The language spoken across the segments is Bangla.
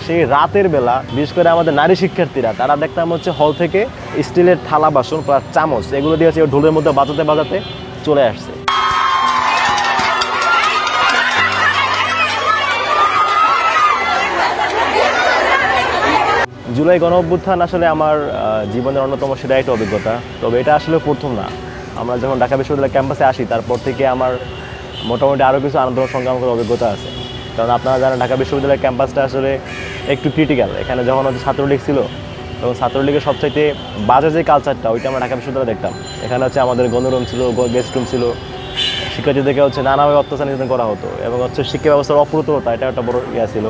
সেই রাতের বেলা বিশেষ করে আমাদের নারী শিক্ষার্থীরা তারা দেখতাম হচ্ছে হল থেকে স্টিলের থালা বাসন প্লাস চামচ এগুলো দিয়ে ঢোলের মধ্যে বাজাতে বাজাতে চলে আসছে। জুলাই গণঅভ্যুত্থান আসলে আমার জীবনের অন্যতম সেটা একটা অভিজ্ঞতা। তবে এটা আসলে প্রথম না। আমরা যখন ঢাকা বিশ্ববিদ্যালয় ক্যাম্পাসে আসি তারপর থেকে আমার মোটামুটি আরও কিছু আন্দোলন সংগ্রাম করার অভিজ্ঞতা আছে। কারণ আপনারা জানেন ঢাকা বিশ্ববিদ্যালয়ের ক্যাম্পাসটা আসলে একটু ক্রিটিক্যাল। এখানে যখন হচ্ছে ছাত্রলীগ ছিল তখন ছাত্রলীগের সবচাইতে বাজে যে কালচারটা ওইটা আমরা ঢাকা বিশ্ববিদ্যালয়ে দেখতাম। এখানে হচ্ছে আমাদের গণরুম ছিল, গেস্ট রুম ছিল, শিক্ষার্থীদেরকে হচ্ছে নানাভাবে অত্যাচার নির্যাতন করা হতো এবং হচ্ছে শিক্ষা ব্যবস্থার অপ্রতুলতা এটা একটা বড় ছিল।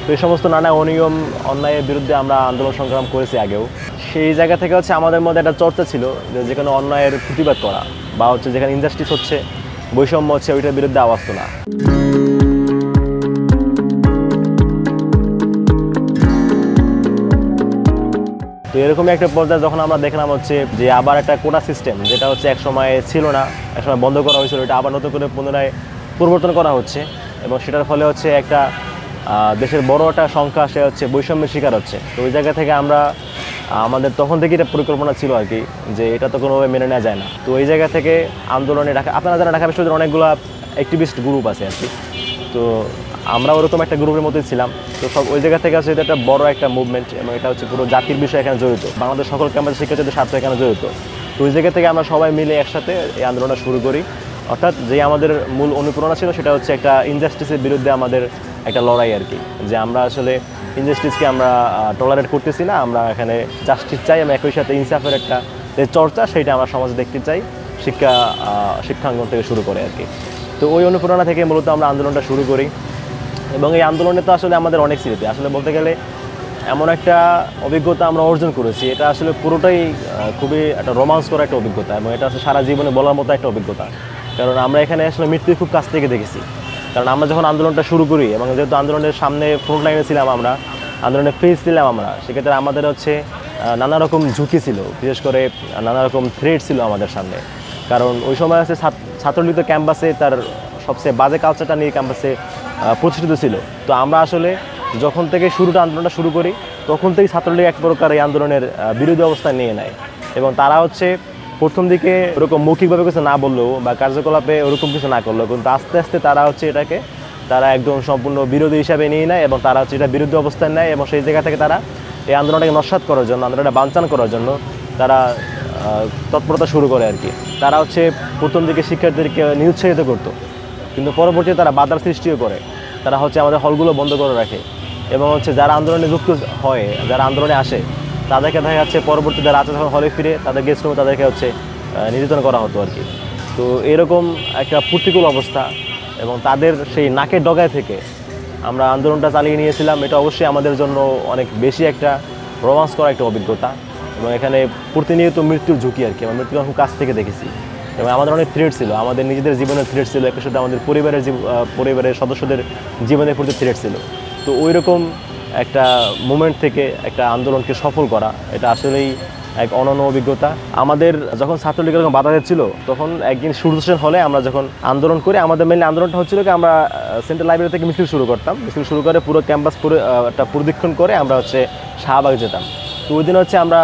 তো এই সমস্ত নানা অনিয়ম অন্যায়ের বিরুদ্ধে আমরা আন্দোলন সংগ্রাম করেছি আগেও। সেই জায়গা থেকে হচ্ছে আমাদের মধ্যে একটা চর্চা ছিল যে যেখানে অন্যায়ের প্রতিবাদ করা বা হচ্ছে যেখানে ইনজাস্টিস হচ্ছে, বৈষম্য হচ্ছে, ওইটার বিরুদ্ধে আওয়াজ তোলা। তো এরকমই একটা পর্যায়ে যখন আমরা দেখলাম হচ্ছে যে আবার একটা কোটা সিস্টেম যেটা হচ্ছে একসময় ছিল না, একসময় বন্ধ করা হয়েছিল, এটা আবার নতুন করে পুনরায় পরিবর্তন করা হচ্ছে এবং সেটার ফলে হচ্ছে একটা দেশের বড় একটা সংখ্যা সে হচ্ছে বৈষম্যের শিকার হচ্ছে। তো ওই জায়গা থেকে আমরা আমাদের তখন থেকেই এটা পরিকল্পনা ছিল আর কি যে এটা তো কোনোভাবে মেনে নেওয়া যায় না। তো এই জায়গা থেকে আন্দোলনে আপনারা যারা ঢাকা বিশ্ববিদ্যালয়ের অনেকগুলো অ্যাক্টিভিস্ট গ্রুপ আছে আর কি, তো আমরা ওরকম একটা গ্রুপের মধ্যেই ছিলাম। তো সব ওই জায়গা থেকে আসলে এটা একটা বড় একটা মুভমেন্ট এবং এটা হচ্ছে পুরো জাতির বিষয় এখানে জড়িত, বাংলাদেশ সকল ক্যাম্পাসের শিক্ষার্থীদের স্বার্থ এখানে জড়িত। তো ওই জায়গা থেকে আমরা সবাই মিলে একসাথে এই আন্দোলনটা শুরু করি। অর্থাৎ যে আমাদের মূল অনুপ্রেরণা ছিল সেটা হচ্ছে একটা ইনজাস্টিসের বিরুদ্ধে আমাদের একটা লড়াই আর কি, যে আমরা আসলে ইনজাস্টিসকে আমরা টলারেট করতেছি না, আমরা এখানে জাস্টিস চাই এবং একই সাথে ইনসাফের একটা যে চর্চা সেইটা আমরা সমাজে দেখতে চাই শিক্ষাঙ্গন থেকে শুরু করে আর কি। তো ওই অনুপ্রেরণা থেকে মূলত আমরা আন্দোলনটা শুরু করি এবং এই আন্দোলনে তো আসলে আমাদের অনেক স্মৃতি, আসলে বলতে গেলে এমন একটা অভিজ্ঞতা আমরা অর্জন করেছি, এটা আসলে পুরোটাই খুবই একটা রোমান্স করা একটা অভিজ্ঞতা এবং এটা আসলে সারা জীবনে বলার মতো একটা অভিজ্ঞতা। কারণ আমরা এখানে আসলে মৃত্যু খুব কাছ থেকে দেখেছি। কারণ আমরা যখন আন্দোলনটা শুরু করি এবং যেহেতু আন্দোলনের সামনে ফ্রন্ট লাইনে ছিলাম, আমরা আন্দোলনের ফেস ছিলাম, আমরা সেক্ষেত্রে আমাদের হচ্ছে নানা রকম ঝুঁকি ছিল, বিশেষ করে নানা রকম থ্রেট ছিল আমাদের সামনে। কারণ ওই সময় আছে ছাত্রলীগ ক্যাম্পাসে তার সবচেয়ে বাজে কালচারটা নিয়ে ক্যাম্পাসে প্রতিষ্ঠিত ছিল। তো আমরা আসলে যখন থেকে আন্দোলনটা শুরু করি তখন থেকেই ছাত্রলীগ এক প্রকার এই আন্দোলনের বিরোধী অবস্থান নিয়ে নেয় এবং তারা হচ্ছে প্রথম দিকে ওরকম মৌখিকভাবে কিছু না বললেও বা কার্যকলাপে ওরকম কিছু না করলেও কিন্তু আস্তে আস্তে তারা হচ্ছে এটাকে তারা একদম সম্পূর্ণ বিরোধী হিসাবে নিয়ে নেয় এবং তারা হচ্ছে এটা বিরুদ্ধে অবস্থান নেয় এবং সেই জায়গা থেকে তারা এই আন্দোলনটাকে নস্যাৎ করার জন্য, আন্দোলনটা বানচাল করার জন্য তারা তৎপরতা শুরু করে আর কি। তারা হচ্ছে প্রথম দিকে শিক্ষার্থীদেরকে নিরুৎসাহিত করতো, কিন্তু পরবর্তীতে তারা বাধার সৃষ্টিও করে। তারা হচ্ছে আমাদের হলগুলো বন্ধ করে রাখে এবং হচ্ছে যারা আন্দোলনে যুক্ত হয়, যারা আন্দোলনে আসে তাদেরকে দেখা যাচ্ছে পরবর্তীতে রাতে যখন হলে ফিরে তাদের গেস্ট রুমে তাদেরকে হচ্ছে নির্যাতন করা হতো আর কি। তো এরকম একটা প্রতিকূল অবস্থা এবং তাদের সেই নাকের ডগায় থেকে আমরা আন্দোলনটা চালিয়ে নিয়েছিলাম। এটা অবশ্যই আমাদের জন্য অনেক বেশি একটা রোমান্স করা একটা অভিজ্ঞতা এবং এখানে প্রতিনিয়ত মৃত্যুর ঝুঁকি আর কি, আমরা মৃত্যু খুব কাছ থেকে দেখেছি এবং আমাদের অনেক থ্রেট ছিল, আমাদের নিজেদের জীবনের থ্রেট ছিল, একই সাথে আমাদের পরিবারের সদস্যদের জীবনের প্রতি থ্রেট ছিল। তো ওই রকম একটা মোমেন্ট থেকে একটা আন্দোলনকে সফল করা এটা আসলেই এক অনন্য অভিজ্ঞতা। আমাদের যখন ছাত্রলীগ এরকম বাধা দিচ্ছিল তখন একদিন সূর্যসেন হলে আমরা যখন আন্দোলন করি, আমাদের মেনলি আন্দোলনটা হচ্ছিল কি আমরা সেন্ট্রাল লাইব্রেরি থেকে মিছিল শুরু করতাম, মিছিল শুরু করে পুরো ক্যাম্পাস একটা পরিদীক্ষণ করে আমরা হচ্ছে শাহবাগ যেতাম। তো ওই দিন হচ্ছে আমরা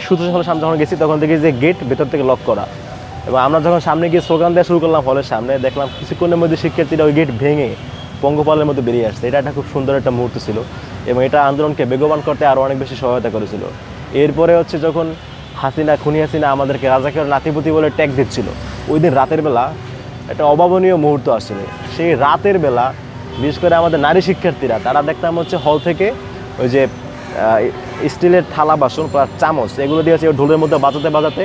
সূর্যসেন হলের সামনে যখন গেছি তখন দেখি যে গেট ভেতর থেকে লক করা এবং আমরা যখন সামনে গিয়ে স্লোগান দেওয়া শুরু করলাম হলের সামনে, দেখলাম কিছুক্ষণের মধ্যে শিক্ষার্থীরা ওই গেট ভেঙে পঙ্গপালের মধ্যে বেরিয়ে আসছে। এটা একটা খুব সুন্দর একটা মুহূর্ত ছিল এবং এটা আন্দোলনকে বেগবান করতে আরও অনেক বেশি সহায়তা করেছিল। এরপরে হচ্ছে যখন খুনি হাসিনা আমাদেরকে রাজাকার নাতিপুতি বলে ট্যাগ দিচ্ছিল, ওই দিন রাতের বেলা একটা অভাবনীয় মুহূর্ত আসলে। সেই রাতের বেলা বিশেষ করে আমাদের নারী শিক্ষার্থীরা তারা দেখতাম হচ্ছে হল থেকে ওই যে স্টিলের থালা বাসন প্লাস চামচ এগুলো দিয়ে ঢোলের মধ্যে বাজাতে বাজাতে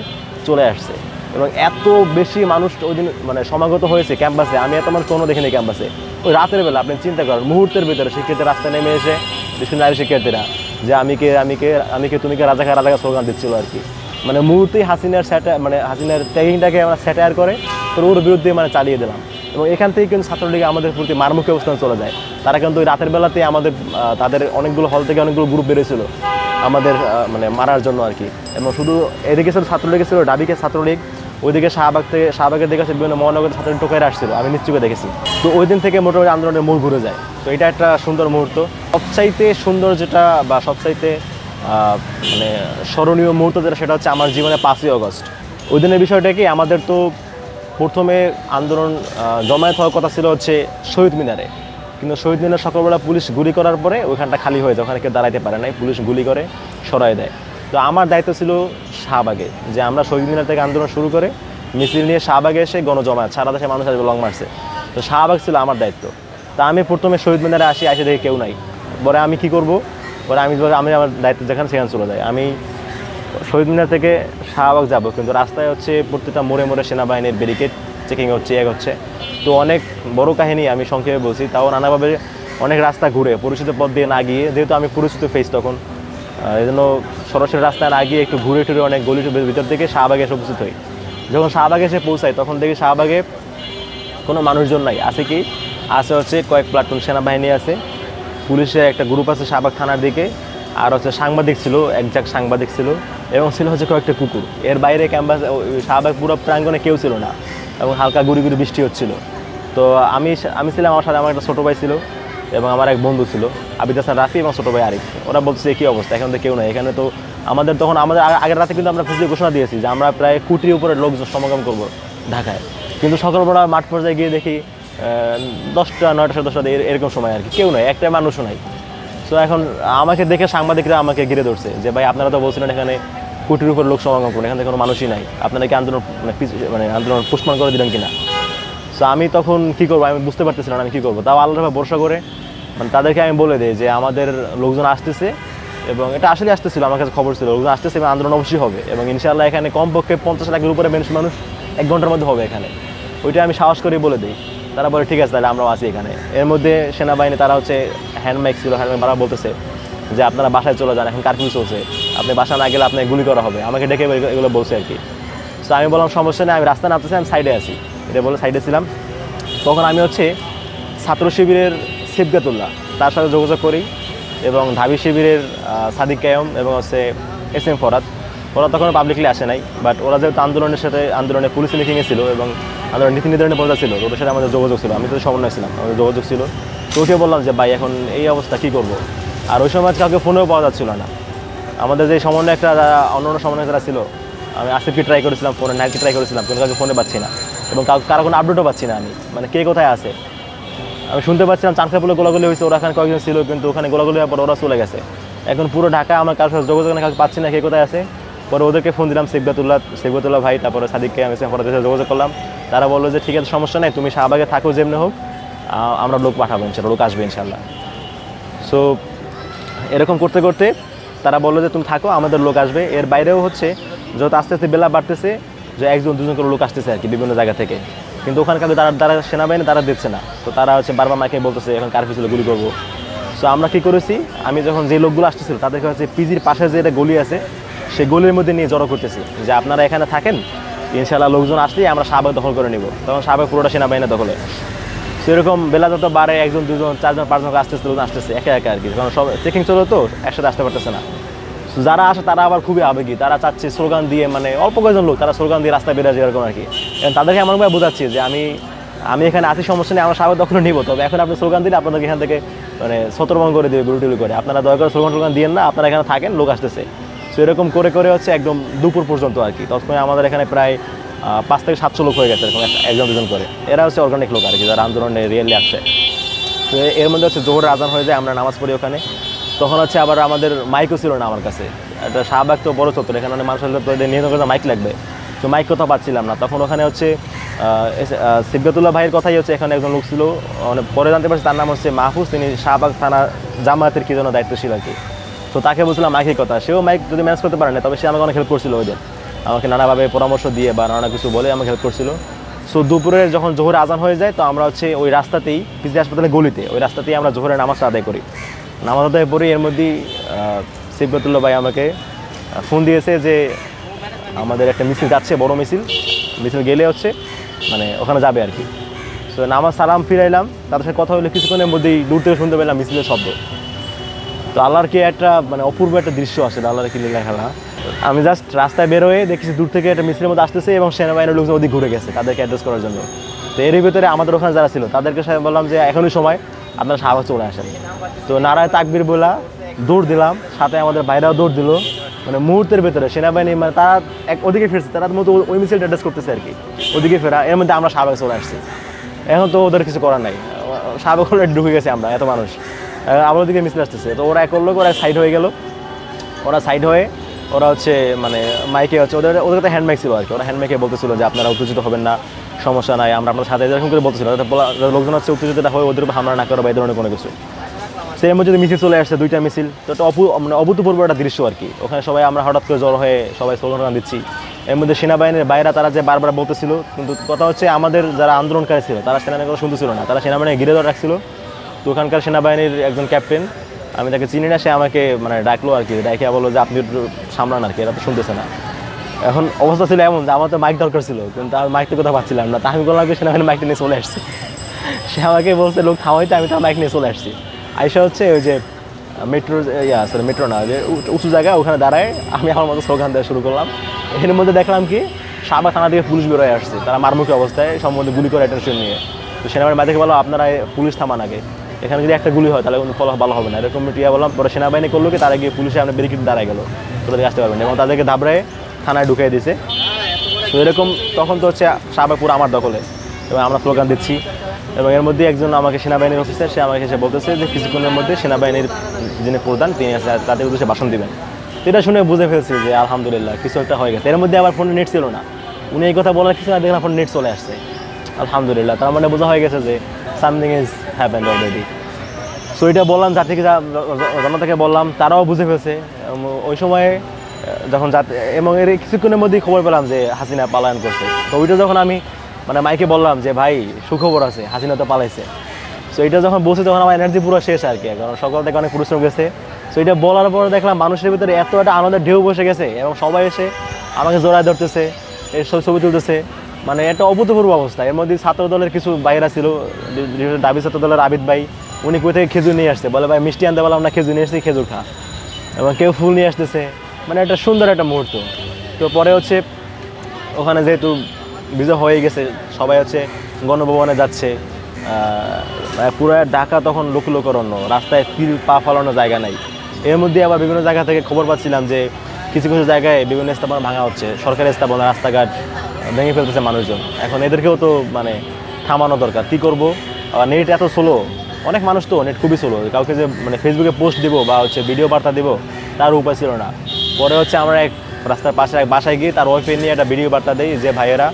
চলে আসছে এবং এত বেশি মানুষ ওই দিন মানে সমাগত হয়েছে ক্যাম্পাসে, আমি এত মানুষ কোনো দেখিনি ক্যাম্পাসে। ওই রাতের বেলা আপনি চিন্তা করেন, মুহূর্তের ভিতরে শিক্ষার্থী রাস্তায় নেমে এসে বিশেষ নারী শিক্ষার্থীরা যে আমি কে তুমি কে রাজাকার স্লোগান দিচ্ছিল আর কি। মানে মুহূর্তেই হাসিনার ট্যাগিংটাকে আমরা স্যাটায়ার করে তো ওর বিরুদ্ধে মানে চালিয়ে দিলাম এবং এখান থেকে কিন্তু ছাত্রলীগ আমাদের প্রতি মারমুখী অবস্থানে চলে যায়। তারা কিন্তু ওই রাতের বেলাতেই তাদের অনেকগুলো হল থেকে অনেকগুলো গ্রুপ বেরিয়েছিল আমাদের মানে মারার জন্য আর কি। এবং শুধু এদিকে ছিল ছাত্রলীগ, ছিল ডাবিকে ছাত্রলীগ, ওইদিকে শাহবাগের দিকে বিভিন্ন মহানগর ছাত্র টোকাইরা আসছিল, আমি নিশ্চয়ই দেখেছি। তো ওই দিন থেকে মোটামুটি আন্দোলনের মোড় ঘুরে যায়। তো এটা একটা সুন্দর মুহূর্ত। সবচাইতে সুন্দর যেটা বা সবচাইতে মানে স্মরণীয় মুহূর্ত যেটা, সেটা হচ্ছে আমার জীবনে 5ই আগস্ট। ওই দিনের বিষয়টা কি, আমাদের তো প্রথমে আন্দোলন জমায়েত হওয়ার কথা ছিল হচ্ছে শহীদ মিনারে, কিন্তু শহীদ মিনার সকালবেলা পুলিশ গুলি করার পরে ওইখানটা খালি হয়ে যায়, ওখানে কেউ দাঁড়াইতে পারে নাই, পুলিশ গুলি করে সরাই দেয়। তো আমার দায়িত্ব ছিল শাহবাগে, যে আমরা শহীদ মিনার থেকে আন্দোলন শুরু করে মিছিল নিয়ে শাহবাগে এসে গণজমায়েত, সারা দেশে মানুষ আসবে লং মার্চে। তো শাহবাগ ছিল আমার দায়িত্ব। তা আমি প্রথমে শহীদ মিনারে আসে দেখি কেউ নাই। পরে আমি কি করব, পরে আমি আমার দায়িত্ব যেখানে সেখানে চলে যাই। আমি শহীদ মিনার থেকে শাহবাগ যাব, কিন্তু রাস্তায় হচ্ছে প্রত্যেকটা মোড়ে মোড়ে সেনাবাহিনীর ব্যারিকেড চেকিং হচ্ছে, হচ্ছে। তো অনেক বড় কাহিনী, আমি সংক্ষেপে বলছি। তাও নানাভাবে অনেক রাস্তা ঘুরে পরিচিত পথ দিয়ে না গিয়ে, যেহেতু আমি পরিচিত ফেস তখন, এই জন্য সরাসরি রাস্তায় না গিয়ে একটু ঘুরে টুরে অনেক গলি ভিতর থেকে শাহবাগে এসে উপস্থিত হই। যখন শাহবাগে এসে পৌঁছাই তখন দেখি শাহবাগে কোনো মানুষজন নাই। আছে কি, আছে হচ্ছে কয়েক প্লাটুন সেনাবাহিনী আছে, পুলিশের একটা গ্রুপ আছে শাহবাগ থানার দিকে, আর হচ্ছে সাংবাদিক ছিল, একজাক সাংবাদিক ছিল, এবং ছিল হচ্ছে কয়েকটা কুকুর। এর বাইরে ক্যাম্পাস শাহবাগ পুরো প্রাঙ্গণে কেউ ছিল না, এবং হালকা গুড়ি বৃষ্টি হচ্ছিল। তো আমি ছিলাম, আমার সাথে আমার একটা ছোটো ভাই ছিল এবং আমার এক বন্ধু ছিল আবিদ হাসান রাফি এবং ছোটো ভাই আরিফ। ওরা বলছে কী অবস্থা, এখানে তো কেউ নেই। এখানে তো আমাদের আগের রাতে কিন্তু আমরা ফেসবুকে ঘোষণা দিয়েছি যে আমরা প্রায় কোটির উপরে লোকজন সমাগম করবো ঢাকায়, কিন্তু সকালবেলা মাঠ পর্যায়ে গিয়ে দেখি 10টা 9টা 10টা এরকম সময় আর কি, কেউ নয়, একটা মানুষও নাই। তো এখন আমাকে দেখে সাংবাদিকরা আমাকে ঘিরে ধরছে যে ভাই আপনারা তো বলছিলেন এখানে কোটির উপর লোক সমাগম করুন, এখানে কোনো মানুষই নাই, আপনারা কি আন্দোলন আন্দোলন পুষ্পমান করে দিলেন কিনা। সো আমি তখন কী করবো, আমি বুঝতে পারতেছিলাম আমি কী করবো। তাও আল্লাহর ভরসা করে তাদেরকে আমি বলে দিই যে আমাদের লোকজন আসতেছে, এবং এটা আসলে আসতেছিল, আমার কাছে খবর ছিল লোকজন আসতেছে এবং আন্দোলন অবশ্যই হবে, এবং ইনশাআল্লাহ এখানে কমপক্ষে 50 লাখের উপরে মানুষ 1 ঘন্টার মধ্যে হবে এখানে। ওইটা আমি সাহস করে বলে দিই। তারা বলে ঠিক আছে তাহলে আমরাও আছি এখানে। এর মধ্যে সেনাবাহিনী তারা হচ্ছে হ্যান্ডমাইক ছিল, হ্যান্ডমাইক বারা বলতেছে যে আপনারা বাসায় চলে যান, এখন কারফিউ চলছে, আপনি বাসা না গেলে আপনাকে গুলি করা হবে, আমাকে ডেকে এগুলো বলছে আর কি। সো আমি বললাম সমস্যা নেই, আমি রাস্তায় নামতেছি, আমি সাইডে আছি, এটা বলে সাইডে ছিলাম। তখন আমি হচ্ছে ছাত্র শিবিরের সিবগাতুল্লাহ তার সাথে যোগাযোগ করি, এবং ঢাবি শিবিরের সাদিক কায়ম এবং হচ্ছে SM ফরাদ, ওরা তখন পাবলিকলি আসে নাই, বাট ওরা যেহেতু আন্দোলনে পুলিশ মিটিংয়ে ছিল এবং আন্দোলনের নীতি নির্ধারণের পর্দা ছিল, ওদের সাথে আমাদের যোগাযোগ ছিল, আমি তো সমন্বয় ছিলাম, আমাদের যোগাযোগ ছিল। তো ওকে বললাম যে ভাই এখন এই অবস্থা কী করবো। আর ওই সময় কাউকে ফোনেও পাওয়া যাচ্ছিল না। আমাদের যে সমন্বয় একটা অন্য সমন্বয় যারা ছিল, আমি আসিফকে ট্রাই করেছিলাম ফোনে, নাইটকে ট্রাই করেছিলাম, কিন্তু কাউকে ফোনে পাচ্ছি না, এবং কারো কোনো আপডেটও পাচ্ছি না আমি, মানে কে কোথায় আছে। আমি শুনতে পাচ্ছিলাম চানখাপুলে গোলাগুলি হয়েছে, ওরা এখানে কয়েকজন ছিল, কিন্তু ওখানে গোলাগুলি হওয়ার পর ওরা চলে গেছে। এখন পুরো ঢাকা আমার কারোর সাথে যোগাযোগ কাউকে পাচ্ছি না, কে কোথায় আছে। পরে ওদেরকে ফোন দিলাম, সিবগাতুল্লাহ ভাই, তারপরে সাদিককে আমি ফরাদের সাথে যোগাযোগ করলাম। তারা বললো যে ঠিক আছে সমস্যা নেই, তুমি শাহবাগে থাকো যেমনি হোক, আমরা লোক পাঠাবো ইনশাল্লাহ, লোক আসবে ইনশাল্লাহ। সো এরকম করতে করতে তারা বললো যে তুমি থাকো, আমাদের লোক আসবে। এর বাইরেও হচ্ছে যত আস্তে আস্তে বেলা বাড়তেছে, যে 1 2 জন করে লোক আসতেছে আর কি বিভিন্ন জায়গা থেকে, কিন্তু ওখানকার তারা সেনাবাহিনী তারা দিচ্ছে না। তো তারা হচ্ছে বারবার মাইকে বলতেছে এখন কারফিউ ছিল, গুলি করবো। সো আমরা কী করেছি, আমি যখন যে লোকগুলো আসতেছিল তাদেরকে হচ্ছে পিজির পাশে যে একটা গলি আছে, সেই গলির মধ্যে নিয়ে জড়ো করতেছি যে আপনারা এখানে থাকেন, ইনশাআল্লাহ লোকজন আসলেই আমরা শাহবাগ দখল করে নিব। তখন শাহবাগ পুরোটা সেনাবাহিনী দখলে। সেরকম বেলা যত বাড়ে 1 জন 2 জন 4 জন 5 জন আসতেছে একা একা আর কি, কারণ সব চেকিং চলো তো একসাথে আসতে পারতেছে না। যারা আসে তারা আবার খুবই আবেগী, তারা চাচ্ছে স্লোগান দিয়ে, মানে অল্প কয়েকজন লোক তারা স্লোগান দিয়ে রাস্তায় বেরোয় এরকম আর কি। এবং তাদেরকে এমনভাবে বোঝাচ্ছি যে আমি এখানে আছি, সমস্যা নেই, আমরা শাহবাগ দখলে নিব, তবে এখন আপনি স্লোগান দিলে আপনাদেরকে এখান থেকে মানে সতর্কবান করে দেবে, গুলি করে, আপনারা দয়া করে স্লোগান দিয়েন না, আপনারা এখানে থাকেন, লোক আসতেছে। তো এরকম করে করে হচ্ছে একদম দুপুর পর্যন্ত আর কি। ততক্ষণে আমাদের এখানে প্রায় 5 থেকে 700 লোক হয়ে গেছে, এরকম 1 জন 2 জন করে। এরা হচ্ছে অর্গানিক লোক আর কি, যারা আন্দোলনে রিয়েলি আসছে। তো এর মধ্যে হচ্ছে জোহরের আজান হয়ে যায়, আমরা নামাজ পড়ি ওখানে। তখন হচ্ছে আবার আমাদের মাইকও ছিল না আমার কাছে, এটা শাহবাগ তো বড় চত্বর, এখানে অনেক মানুষ হলে তো নিয়ন্ত্রণ করে মাইক লাগবে, তো মাইক কোথাও পাচ্ছিলাম না। তখন ওখানে হচ্ছে সিবগাতুল্লাহ ভাইয়ের কথাই হচ্ছে এখানে একজন লোক ছিল, মানে পরে জানতে পারছি তার নাম হচ্ছে মাহফুজ, তিনি শাহবাগ থানা জামায়াতের কি জন্য দায়িত্বশীল আর কি। তো তাকে বলছিলাম মাইকের কথা, সেও মাইক যদি ম্যানেজ করতে পারে না, তবে সে আমাকে অনেক হেল্প করছিল ওই দিন, আমাকে নানাভাবে পরামর্শ দিয়ে বা নানা কিছু বলে আমাকে হেল্প করছিল। সো দুপুরে যখন জোহরে আজান হয়ে যায়, তো আমরা হচ্ছে ওই রাস্তাতেই, পিজি হাসপাতালের গলিতে, ওই রাস্তাতেই আমরা জোহরের নামাজটা আদায় করি। নামাজ আদায় পরে এর মধ্যেই সিবগাতুল্লাহ ভাই আমাকে ফোন দিয়েছে যে আমাদের একটা মিছিল যাচ্ছে, বড় মিছিল গেলে হচ্ছে মানে ওখানে যাবে আর কি। সো নামাজ সালাম ফিরাইলাম, তাদের সাথে কথা হলে কিছুক্ষণের মধ্যেই দূর থেকে শুনতে পেলাম মিছিলের শব্দ। তো আল্লাহর কি একটা মানে অপূর্ব একটা দৃশ্য আসে, আল্লাহর কি লীলা খেলা। আমি জাস্ট রাস্তায় বের হয়ে দেখছি দূর থেকে একটা মিছিলের মধ্যে আসতেছে এবং সেনাবাহিনীর লোকজন ওদিক ঘুরে গেছে তাদেরকে অ্যাড্রেস করার জন্য। তো এরই ভিতরে আমাদের ওখানে যারা ছিল তাদেরকে বললাম যে এখনই সময়, আপনারা শাহবাগ চলে আসেন। তো নারায় তাকবীর বলা দৌড় দিলাম, সাথে আমাদের বাইরেও দৌড় দিল। মানে মুহূর্তের ভেতরে সেনাবাহিনী মানে তারা ওদিকে ফিরছে, তারা মতো ওই মিছিলটা অ্যাড্রেস করতেছে আর কি, ওদিকে ফেরা। এর মধ্যে আমরা শাহবাগ চলে আসছি। এখন তো ওদের কিছু করার নাই, শাহবাগ হলে ঢুকে গেছে আমরা এত মানুষ, আমার ওদিকে মিছিল আসতেছে। তো ওরা এক করলো, ওরা সাইড হয়ে গেল। ওরা সাইড হয়ে ওরা হচ্ছে মানে মাইকে হচ্ছে ওদের কাছে হ্যান্ড মাইক ছিল আর কি, ওরা হ্যান্ড মাইকে বলতেছিল যে আপনারা উত্তেজিত হবেন না, সমস্যা নাই, আমরা আপনার সাথে এরকম করে বলতেছিল। লোকজন হচ্ছে উত্তেজিতটা হয়ে ওদের উপর হামলা না করো বা এই ধরনের কোনো কিছু। সেই মধ্যে মিছিল চলে আসছে, 2টা মিছিল। তো একটা মানে অভূতপূর্ব একটা দৃশ্য আর কি। ওখানে সবাই আমরা হঠাৎ করে জড়ো হয়ে সবাই স্লোগান দিচ্ছি। এর মধ্যে সেনাবাহিনীর বাইরা তারা যে বারবার বলতেছিল, কিন্তু কথা হচ্ছে আমাদের যারা আন্দোলনকারী ছিল তারা সেনাবাহিনীর কথা শুনতেছিল না, তারা সেনাবাহিনী ঘিরে ধরে রাখছিল। তো ওখানকার সেনাবাহিনীর একজন ক্যাপ্টেন, আমি তাকে চিনি না, সে আমাকে মানে ডাকলো আর কি, ডাকে বললো যে আপনি একটু সামলান আর কি, এরা তো শুনতেছে না। এখন অবস্থা ছিল এমন যে আমার তো মাইক দরকার ছিল, কিন্তু আমি মাইক তো কোথাও পাচ্ছিলাম না। তা আমি বললাম যে সেনাবাহিনী মাইকটা নিয়ে চলে আসছি। সে আমাকে বলছে লোক থামাইতে, আমি তো মাইক নিয়ে চলে আসছি। আইসা হচ্ছে ওই যে মেট্রো না, যে উঁচু জায়গা, ওখানে দাঁড়ায় আমি আমার মতো স্লোগান দেওয়া শুরু করলাম। এর মধ্যে দেখলাম কি শাহবাগ থানা থেকে পুলিশ বেরোয় আসছে, তারা মারমুখী অবস্থায় সম্বন্ধে গুলি করে অ্যাটেনশন নিয়ে। তো সেনাবাহিনী বাইরে থেকে বলো আপনারা পুলিশ থামান আগে, এখানে যদি একটা গুলি হয় তাহলে কোনো ফল ভালো হবে না, এরকম টিয়া বললাম। পরে সেনাবাহিনী করলো কি, তারা গিয়ে পুলিশে আমরা ব্যারিকেড দাঁড়ায় গেলো, তোদেরকে আসতে পারবেন, এবং তাদেরকে ধাবড়ায় থানায় ঢুকিয়ে দিয়েছে। তো এরকম তখন তো হচ্ছে শাহবাগ পুরো আমার দখলে, এবং আমরা স্লোগান দিচ্ছি। এবং এর মধ্যে একজন আমাকে সেনাবাহিনীর অফিসার, সে আমাকে এসে বলতেছে যে কিছুক্ষণের মধ্যে সেনাবাহিনীর যিনি প্রধান তিনি তাদের উদ্দেশ্যে ভাষণ দিবেন। এটা শুনে বুঝে ফেলছি যে আলহামদুলিল্লাহ কিছু একটা হয়ে গেছে। এর মধ্যে আবার ফোনে নেট ছিল না, উনি এই কথা বলার কিছু না, দেখলাম ফোনে নেট চলে আসছে। আলহামদুলিল্লাহ, তার মানে বোঝা হয়ে গেছে যে something is happened already. So এটা বললাম যার থেকে জনতাকে বললাম, তারাও বুঝে ফেলছে। ওই সময়ে যখন এবং এর কিছুক্ষণের মধ্যেই খবর পেলাম যে হাসিনা পলায়ন করছে। তো ওইটা যখন আমি মানে মাইকে বললাম যে ভাই সুখবর আছে, হাসিনা তো পালাইছে। সো এটা যখন বলছি তখন আমার এনার্জি পুরো শেষ আর কি, কারণ সকাল থেকে অনেক পরিশ্রম গেছে। সো এটা বলার পর দেখলাম মানুষের ভিতরে এত একটা আনন্দের ঢেউ বসে গেছে, এবং সবাই এসে আমাকে জোড়ায় ধরতেছে, এর সব ছবি তুলতেছে, মানে একটা অভূতপূর্ব অবস্থা। এর মধ্যে ছাত্র দলের কিছু বাইরা ছিল, দাবি ছাত্র দলের আবিদ ভাই, উনি কোথা থেকে খেজুর নিয়ে আসছে, বলে ভাই মিষ্টি আনতে বললাম না, খেজুর নিয়ে আসছি, খেজুর খা। এবং কেউ ফুল নিয়ে আসতেছে, মানে একটা সুন্দর একটা মুহূর্ত। তো পরে হচ্ছে ওখানে যেহেতু বিজয় হয়ে গেছে, সবাই হচ্ছে গণভবনে যাচ্ছে। পুরো ঢাকা তখন লোকলোকরণ্য, রাস্তায় পা ফলানোর জায়গা নাই। এর মধ্যে আবার বিভিন্ন জায়গা থেকে খবর পাচ্ছিলাম যে কিছু কিছু জায়গায় বিভিন্ন স্থাপনা ভাঙা হচ্ছে, সরকারি স্থাপনা, রাস্তাঘাট ভেঙে ফেলতেছে মানুষজন। এখন এদেরকেও তো মানে থামানো দরকার, কী করবো? আবার নেট এত স্লো, অনেক মানুষ তো নেট খুবই স্লো, কাউকে যে মানে ফেসবুকে পোস্ট দিব বা হচ্ছে ভিডিও বার্তা দিব তার উপায় ছিল না। পরে হচ্ছে আমরা এক রাস্তার পাশে এক বাসায় গিয়ে তার ওয়াইফাই নিয়ে একটা ভিডিও বার্তা দিই যে ভাইয়েরা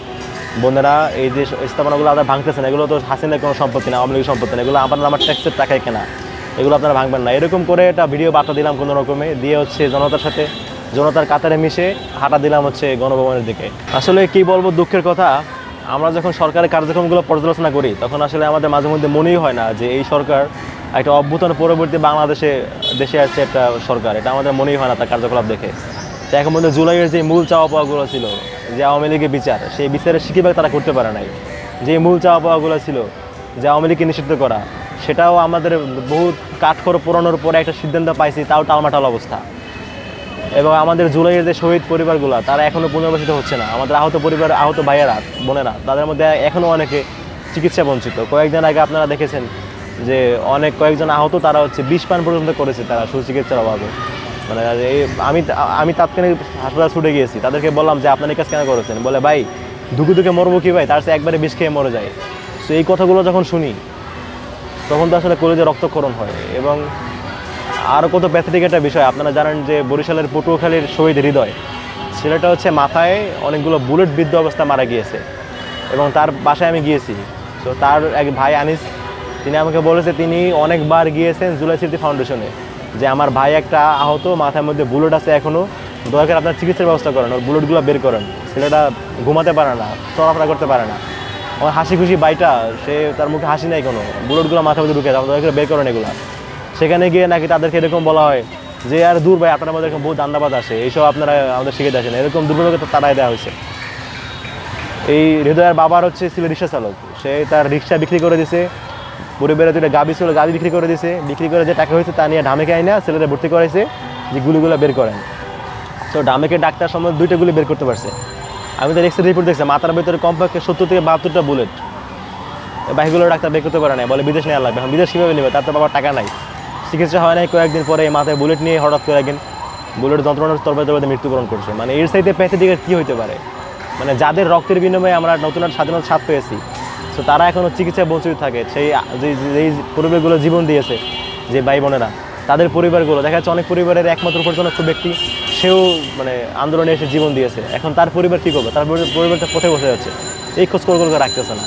বোনেরা, এই যে স্থাপনাগুলো আপনারা ভাঙতেছেন, এগুলো তো হাসিনার কোনো সম্পত্তি না, আওয়ামী লীগের সম্পত্তি না, এগুলো আপনারা আমার ট্যাক্সের টাকায় কেনা, এগুলো আপনারা ভাঙবেন না। এরকম করে একটা ভিডিও বার্তা দিলাম কোনো রকমে, দিয়ে হচ্ছে জনতার সাথে জনতার কাতারে মিশে হাঁটা দিলাম হচ্ছে গণভবনের দিকে। আসলে কি বলবো, দুঃখের কথা, আমরা যখন সরকারের কার্যক্রমগুলো পর্যালোচনা করি তখন আসলে আমাদের মাঝে মধ্যে মনেই হয় না যে এই সরকার একটা অভ্যুত্থান পরবর্তী দেশে আসছে একটা সরকার, এটা আমাদের মনেই হয় না তার কার্যকলাপ দেখে। তো এখন মধ্যে জুলাইয়ের যে মূল চাওয়া পাওয়াগুলো ছিল, যে আওয়ামী লীগের বিচার, সেই বিচারের শিকিভাগ তারা করতে পারে নাই। যে মূল চাওয়া পাওয়াগুলো ছিল যে আওয়ামী লীগকে নিষিদ্ধ করা, সেটাও আমাদের বহু কাঠখড় পোড়ানোর পরে একটা সিদ্ধান্ত পাইছি, তাও টালমাটাল অবস্থা। এবং আমাদের জুলাইয়ের যে শহীদ পরিবারগুলো, তারা এখনও পুনর্বাসিত হচ্ছে না। আমাদের আহত পরিবার, আহত ভাইয়েরা, বোনেরা, তাদের মধ্যে এখনও অনেকে চিকিৎসা বঞ্চিত। কয়েকদিন আগে আপনারা দেখেছেন যে কয়েকজন আহত, তারা হচ্ছে বিষ পান পর্যন্ত করেছে তারা সুচিকিৎসার অভাবে। মানে আমি তাৎক্ষণিক হাসপাতাল ছুটে গিয়েছি, তাদেরকে বললাম যে আপনার এই কাজ কেন করেছেন? বলে ভাই দুঃখে দুঃখে মরবো কি ভাই, তার সে একবারে বিষ খেয়ে মরে যায়। তো এই কথাগুলো যখন শুনি তখন তো আসলে কলেজে রক্তক্ষরণ হয়। এবং আরও কত প্যাথেটিক একটা বিষয়, আপনারা জানেন যে বরিশালের পটুয়াখালীর শহীদ হৃদয়, ছেলেটা হচ্ছে মাথায় অনেকগুলো বুলেট বিদ্ধ অবস্থা মারা গিয়েছে, এবং তার বাসায় আমি গিয়েছি। তো তার এক ভাই আনিস, তিনি আমাকে বলেছে তিনি অনেকবার গিয়েছেন জুলাই স্মৃতি ফাউন্ডেশনে, যে আমার ভাই একটা আহত, মাথার মধ্যে বুলেট আছে এখনও, দয়া করে আপনার চিকিৎসার ব্যবস্থা করেন, ওর বুলেটগুলো বের করেন। ছেলেটা ঘুমাতে পারে না, চলাফেরা করতে পারে না, আমার হাসি খুশি বাইটা, সে তার মুখে হাসি নাই কোনো, বুলেটগুলো মাথার মধ্যে ঢুকে দয়া করে বের করেন এগুলো। সেখানে গিয়ে নাকি তাদেরকে এরকম বলা হয় যে আর দূর ভাই, আপনার মধ্যে এরকম বহু দান্দাবাদ আসে, এইসব আপনারা আমাদের শিখে আসেন, এরকম দুর্বলকে তাড়াই দেওয়া হয়েছে। এই হৃদয়ের বাবার হচ্ছে ছিল রিক্সা চালক, সে তার রিক্সা বিক্রি করে দিছে, পরিবারে দুটো গাবি ছিল, গাবি বিক্রি করে দিছে, বিক্রি করে যে টাকা হয়েছে তা নিয়ে ঢামেকে আইনা ছেলেরা ভর্তি করাইছে যে গুলিগুলো বের করেন। সো ডামেকে ডাক্তার সময় 2টা গুলি বের করতে পারছে। আমি তো এক্সরে রিপোর্ট দেখছি মাথার ভেতরে কমপক্ষে 70 থেকে 72টা বুলেট, বাকিগুলো ডাক্তার বের করতে পারে না, বলে বিদেশ নেওয়া লাগবে। এখন বিদেশ কীভাবে নেবে, তার তো বাবার টাকা নাই, চিকিৎসা হয় নাই, কয়েকদিন পরে মাথায় বুলেট নিয়ে হঠাৎ করে একদিন বুলেট যন্ত্রণার তরবারিতে মৃত্যুবরণ করছে। মানে এর চাইতে প্যাথেটিকের কী হইতে পারে? মানে যাদের রক্তের বিনিময়ে আমরা নতুন স্বাধীনতা স্বাদ পেয়েছি, সো তারা এখনও চিকিৎসায় বঞ্চিত থাকে। সেই যেই পরিবারগুলো জীবন দিয়েছে, যে ভাই বোনেরা, তাদের পরিবারগুলো দেখা যাচ্ছে অনেক পরিবারের একমাত্র উপার্জনক্ষ ব্যক্তি, সেও মানে আন্দোলনে এসে জীবন দিয়েছে। এখন তার পরিবার কী করবে? তার পরিবারটা পথে বসে যাচ্ছে, এই খোঁজ করে রাখতেছে না।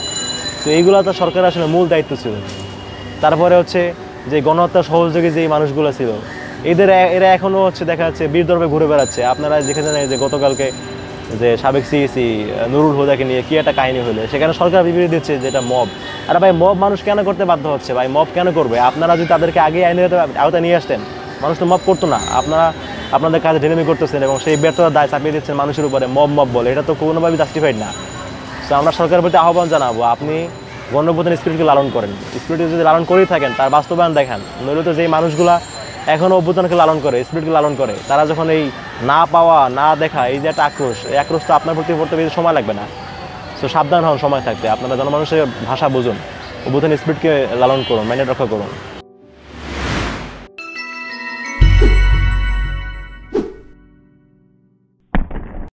তো এইগুলো তো সরকারের আসলে মূল দায়িত্ব ছিল। তারপরে হচ্ছে যে গণহত্যা সহযোগী যে মানুষগুলো ছিল, এরা এখনও হচ্ছে দেখা যাচ্ছে বীর দর্পে ঘুরে বেড়াচ্ছে। আপনারা যেখানে জানেন যে গতকালকে যে সাবেক সিইসি নুরুল হুদাকে নিয়ে কী একটা কাহিনী হলো, সেখানে সরকার বিবৃতি দিচ্ছে যে এটা মব। আর ভাই মব মানুষ কেন করতে বাধ্য হচ্ছে? ভাই মব কেন করবে? আপনারা যদি তাদেরকে আগে আইনের আওতায় নিয়ে আসতেন, মানুষ তো মব করতো না। আপনারা আপনাদের কাজে ঢেলেমি করতেছেন এবং সেই ব্যর্থতার দায় চাপিয়ে দিচ্ছেন মানুষের উপরে, মব বলে। এটা তো কোনোভাবেই জাস্টিফাইড না। তো আমরা সরকারের প্রতি আহ্বান জানাবো, আপনি গণঅভ্যুত্থানের স্পিরিটকে লালন করেন, স্পিরিটকে যদি লালন করেই থাকেন তার বাস্তবায়ন দেখান। নইলে তো যেই মানুষগুলা এখনও অভ্যুত্থানকে লালন করে, স্পিরিটকে লালন করে, তারা যখন এই না পাওয়া না দেখা, এই যে একটা আক্রোশ, এই আক্রোশ তো আপনার প্রতি পড়তে বেশি সময় লাগবে না। সো সাবধান হন সময় থাকতে, আপনারা জনমানুষের ভাষা বুঝুন, অভ্যুত্থানের স্পিরিটকে লালন করুন, মাইনে রক্ষা করুন।